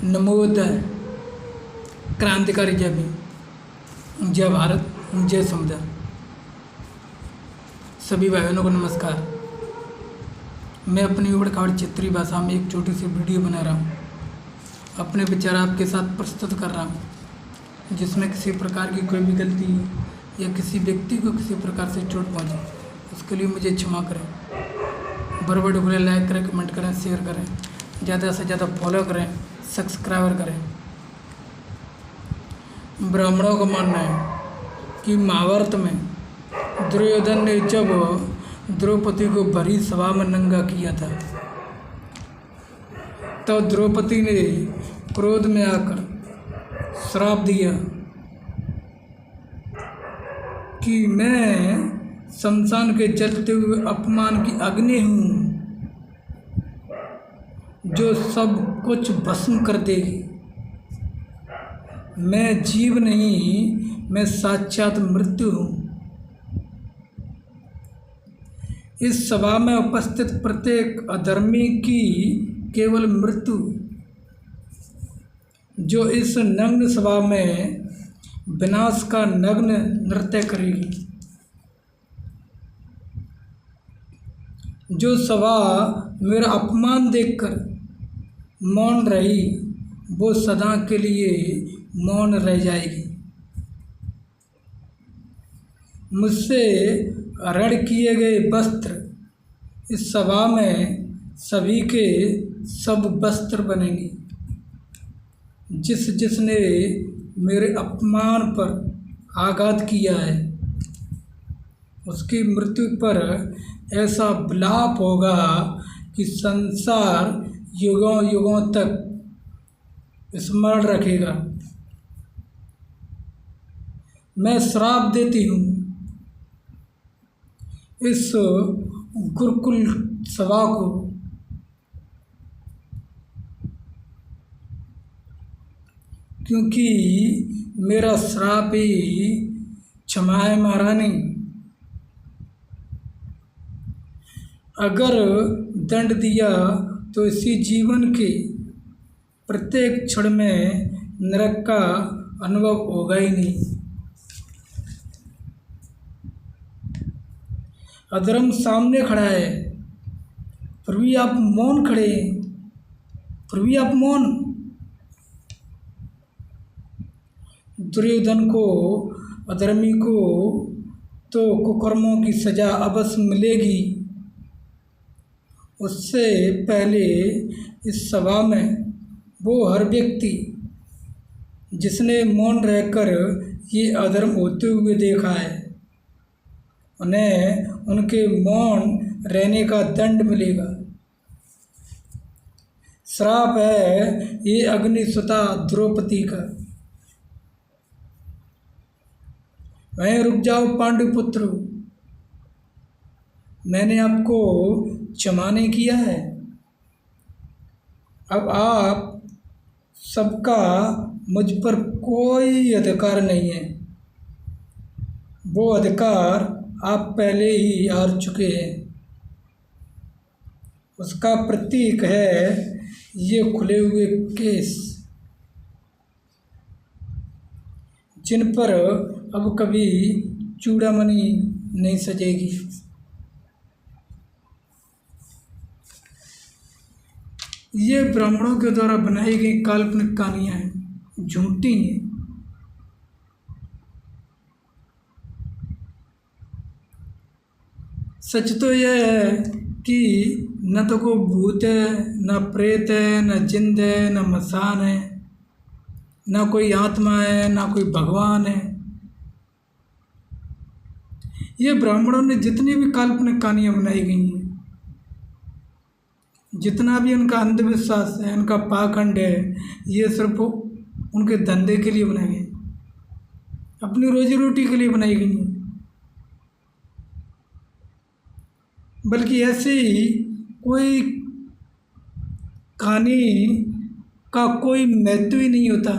नमोदय, क्रांतिकारी जय भीम, जय भारत, जय संविधान। सभी भाई बहनों को नमस्कार। मैं अपनी उबड़ खाबड़ क्षेत्रीय भाषा में एक छोटी सी वीडियो बना रहा हूँ, अपने विचार आपके साथ प्रस्तुत कर रहा हूँ, जिसमें किसी प्रकार की कोई भी गलती या किसी व्यक्ति को किसी प्रकार से चोट पहुँचे, उसके लिए मुझे क्षमा करें। बराबर बोले लाइक करें, कमेंट करें, शेयर करें, ज़्यादा से ज़्यादा फॉलो करें, सब्सक्राइबर करें। ब्राह्मणों का मानना है कि महाभारत में दुर्योधन ने जब द्रौपदी को भरी सभा में नंगा किया था, तो द्रौपदी ने क्रोध में आकर श्राप दिया कि मैं शमशान के जलते हुए अपमान की अग्नि हूँ, जो सब कुछ भस्म कर देगी। मैं जीव नहीं, मैं साक्षात मृत्यु हूँ। इस सभा में उपस्थित प्रत्येक अधर्मी की केवल मृत्यु, जो इस नग्न सभा में विनाश का नग्न नृत्य करेगी। जो सभा मेरा अपमान देखकर मौन रही, वो सदा के लिए मौन रह जाएगी। मुझसे ऋण किए गए वस्त्र इस सभा में सभी के सब वस्त्र बनेंगे। जिसने मेरे अपमान पर आघात किया है, उसकी मृत्यु पर ऐसा विलाप होगा कि संसार युगों युगों तक स्मरण रखेगा। मैं श्राप देती हूँ इस गुरुकुल सभा को, क्योंकि मेरा श्राप ही क्षमा है महारानी। अगर दंड दिया तो इसी जीवन के प्रत्येक क्षण में नरक का अनुभव होगा ही नहीं। अधर्म सामने खड़ा है, फिर भी आप मौन खड़े हैं, फिर भी आप मौन। दुर्योधन को, अधर्मी को तो कुकर्मों की सजा अवश्य मिलेगी। उससे पहले इस सभा में वो हर व्यक्ति जिसने मौन रहकर ये अधर्म होते हुए देखा है, उन्हें उनके मौन रहने का दंड मिलेगा। श्राप है ये अग्निसुता द्रौपदी का। वहीं रुक जाओ पांडुपुत्र, मैंने आपको क्षमा नहीं किया है। अब आप सबका मुझ पर कोई अधिकार नहीं है। वो अधिकार आप पहले ही हार चुके हैं। उसका प्रतीक है ये खुले हुए केस, जिन पर अब कभी चूड़ामणि नहीं सजेगी। ये ब्राह्मणों के द्वारा बनाई गई काल्पनिक कहानियाँ हैं, झूठी हैं। सच तो यह है कि न तो कोई भूत है, न प्रेत है, न जिंद है, न मसान है, न कोई आत्मा है, न कोई भगवान है। ये ब्राह्मणों ने जितनी भी काल्पनिक कहानियाँ बनाई गई हैं, जितना भी उनका अंधविश्वास है, उनका पाखंड है, ये सिर्फ उनके धंधे के लिए बनाए गए, अपनी रोजी रोटी के लिए बनाई गई हैं। बल्कि ऐसे ही कोई कहानी का कोई महत्व ही नहीं होता।